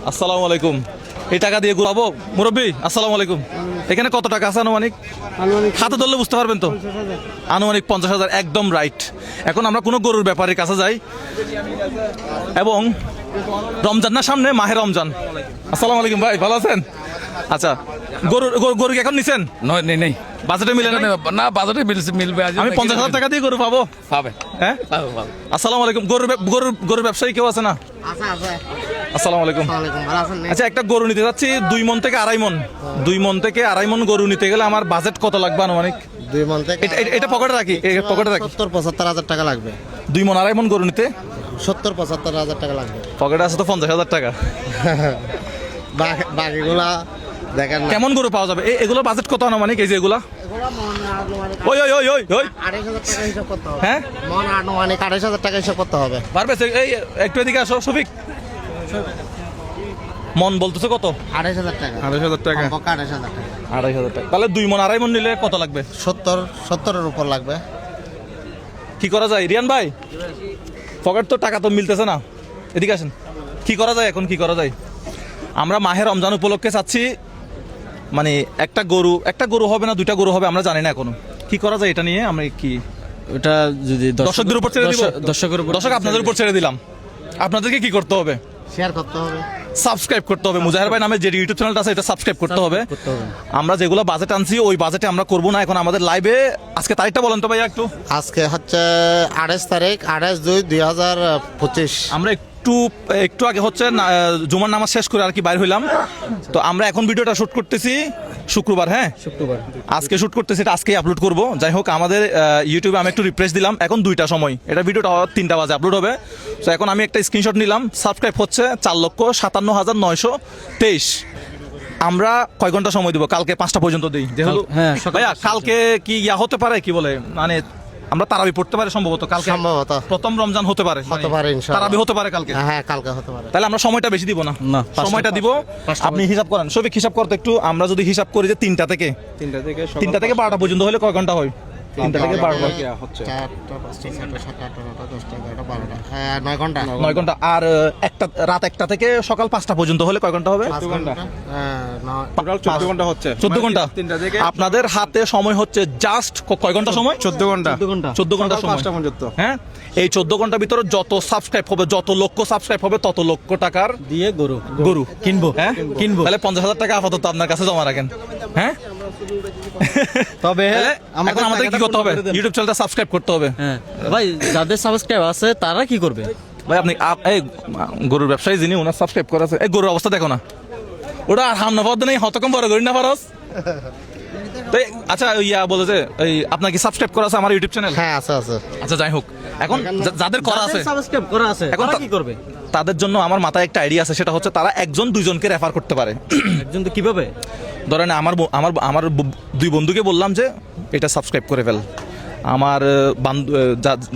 আসসালামু আলাইকুম। এই টাকা দিয়ে ঘুরাবো মুরব্বী? আসসালামু আলাইকুম। এখানে কত টাকা আছে আনুমানিক? হাতে ধরলে বুঝতে পারবেন তো। আনুমানিক 50,000, একদম রাইট। এখন আমরা কোনো গরুর ব্যাপারীর কাছে যাই এবং রমজান না সামনে, মাহে রমজান। আসসালামু আলাইকুম ভাই, ভালো আছেন? আচ্ছা, গরু কি এখন নিছেন? নেই বাজেটে মিলে না, বাজেটে মিলবে। আমি 50,000 টাকা দিয়ে গরু পাবো? পাবে। হ্যাঁ, আসসালামু আলাইকুম। গরুর ব্যবসায়ী কেউ আছে না? আসসালামু আলাইকুম। আচ্ছা, একটা গরু নিতে যাচ্ছি 2 মণ থেকে 2.5 মণ। 2 মণ থেকে 2.5 মণ গরু নিতে গেলে আমার বাজেট কত লাগবে আনুমানিক? 2 মণ থেকে এটা পকেটে রাখি, পকেটে রাখি। 70-75,000 টাকা লাগবে। 2 মণ 2.5 মণ গরু নিতে 70-75,000 টাকা লাগবে। পকেটে আছে তো 50,000 টাকা। বাকিগুলা দেখেন না। কেমন গরু পাওয়া যাবে? এগুলো বাজেট কত আনুমানিক? এই যে এগুলা ওই ওই ওই ওই ওই 28,000 টাকা হিসাব করতে হবে। হ্যাঁ, মন আনুমানিক 28,000 টাকা হিসাব করতে হবে। পারবে? এই একটু এদিকে আসো শফিক। মন বলতেছে কত? 28,000 টাকা। 28,000 টাকা। কমপক্ষে 28,000 টাকা। 28,000 টাকা। তাহলে 2 মণ 2.5 মণ নিলে কত লাগবে? 70-70-এর উপর লাগবে। কি করা যায় রিয়ান ভাই? পকেট তো টাকা তো মিলতেছে না। এদিকে আসেন। কি করা যায় এখন? কি করা যায়? আমরা মাহে রমজান উপলক্ষে চাচ্ছি, মানে একটা গরু হবে না 2টা গরু হবে আমরা জানি না এখনো। কি করা যায় এটা নিয়ে? আমরা কি ওটা যদি দর্শকদের উপর ছেড়ে দিব? দর্শক আপনাদের উপর ছেড়ে দিলাম। আপনাদেরকে কি করতে হবে? শেয়ার করতে হবে, সাবস্ক্রাইব করতে হবে। মুজাহির ভাই নামে যে ইউটিউব চ্যানেলটা আছে এটা সাবস্ক্রাইব করতে হবে। আমরা যেগুলো বাজেট আনছি ওই বাজেটে আমরা করব না। এখন আমাদের লাইভে আজকে তারিখটা বলেন তো ভাইয়া একটু। আজকে হচ্ছে 28 তারিখ, 28/2/2025। আমরা একটু আগে হচ্ছে জুমার নামাজ শেষ করে আর কি বাইর হইলাম। তো আমরা এখন ভিডিওটা শুট করতেছি শুক্রবার। হ্যাঁ, শুক্রবার আজকে শুট করতেছি, এটা আজকেই আপলোড করব। যাই হোক, আমাদের ইউটিউবে আমি একটু রিফ্রেশ দিলাম, এখন 2টা সময়, এটা ভিডিওটা 3টা বাজে আপলোড হবে। তো এখন আমি একটা স্ক্রিনশট নিলাম। সাবস্ক্রাইব হচ্ছে 4,57,923। আমরা কয় ঘন্টা সময় দিব? কালকে 5টা পর্যন্ত দিই যেহেতু। হ্যাঁ, ভাইয়া কালকে কি ইয়া হতে পারে, কি বলে মানে আমরা তারাবি পড়তে পারে সম্ভবত কালকে। সম্ভবত প্রথম রমজান হতে পারে, ইনশাআল্লাহ। তারাবি হতে পারে কালকে। হ্যাঁ, কালকে হতে পারে। তাহলে আমরা সময়টা বেশি দিব না, সময়টা দিব। আপনি হিসাব করেন শফিক, হিসাব করতে একটু। আমরা যদি হিসাব করি যে 3টা থেকে 12টা পর্যন্ত হলে কয় ঘন্টা হয়? 3টা থেকে 12টা হচ্ছে 4টা 5টা 6টা 7টা 8টা 9টা 10টা 11টা 12টা। হ্যাঁ, 9 ঘন্টা। 9 ঘন্টা। আর রাত 1টা থেকে সকাল 5টা পর্যন্ত হলে কয় ঘন্টা হবে? 5 ঘন্টা। হ্যাঁ, 14 ঘন্টা হচ্ছে। 14 ঘন্টা। আপনাদের হাতে সময় হচ্ছে জাস্ট কয় ঘন্টা সময়? 14 ঘন্টা। 14 ঘন্টা সময়। হ্যাঁ, এই 14 ঘন্টার ভিতরে যত সাবস্ক্রাইব হবে, যত লক্ষ সাবস্ক্রাইব হবে, তত লক্ষ টাকার দিয়ে গরু কিনবো। হ্যাঁ, কিনবো। তাহলে 50,000 টাকা আপাতত আপনার কাছে জমা রাখেন। হ্যাঁ, তবে এখন আমাদের কি করতে হবে? ইউটিউব চ্যানেলটা সাবস্ক্রাইব করতে হবে। হ্যাঁ ভাই, যাদের সাবস্ক্রাইব আছে তারা কি করবে? ভাই আপনি এই গরুর ব্যবসায়ী যিনি, ওনার সাবস্ক্রাইব করা আছে। এই গরুর অবস্থা দেখো না, ওটা আর হাম না পাওয়া নেই, হতকম বড় করি না পারস। আচ্ছা, ইয়া বলে যে এই আপনার কি সাবস্ক্রাইব করা আছে আমার ইউটিউব চ্যানেল? হ্যাঁ, আছে। আচ্ছা, যাই হোক, এখন যাদের করা আছে, সাবস্ক্রাইব করা আছে, এখন তারা কি করবে? তাদের জন্য আমার মাথায় একটা আইডিয়া আছে, সেটা হচ্ছে তারা 1-2জনকে রেফার করতে পারে। একজন তো কিভাবে? ধরেন আমার 2 বন্ধুকে বললাম যে এটা সাবস্ক্রাইব করে ফেল। আমার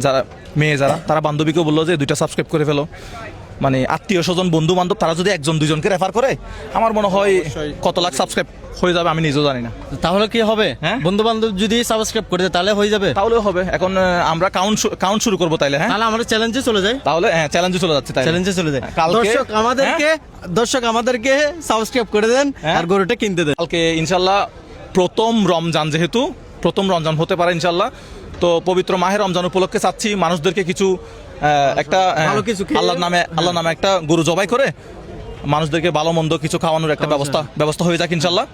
যারা মেয়ে তারা বান্ধবীকে বললো যে 2টা সাবস্ক্রাইব করে ফেলো। মানে আত্মীয় স্বজন, বন্ধু বান্ধব, তারা যদি 1-2জনকে রেফার করে, আমার মনে হয় কত লাখ সাবস্ক্রাইব হয়ে যাবে আমি নিজেও জানি না। তাহলে কি হবে? হ্যাঁ, বন্ধু বান্ধব যদি সাবস্ক্রাইব করে দেয় তাহলে হয়ে যাবে? তাহলে হবে। এখন আমরা কাউন্ট শুরু করবো তাইলে। হ্যাঁ, তাহলে আমরা চ্যালেঞ্জে চলে যাই। তাহলে হ্যাঁ, চ্যালেঞ্জে চলে যাচ্ছে। চ্যালেঞ্জে চলে যাই। কালকে দর্শক আমাদেরকে সাবস্ক্রাইব করে দেন আর গরুটা কিনতে দেন। কালকে ইনশাল্লাহ প্রথম রমজান, যেহেতু প্রথম রমজান হতে পারে ইনশাল্লাহ। তো পবিত্র মাহে রমজান উপলক্ষে চাচ্ছি মানুষদেরকে কিছু একটা আল্লাহর নামে একটা গরু জবাই করে মানুষদেরকে ভালো মন্দ কিছু খাওয়ানোর একটা ব্যবস্থা হয়ে যাক ইনশাল্লাহ।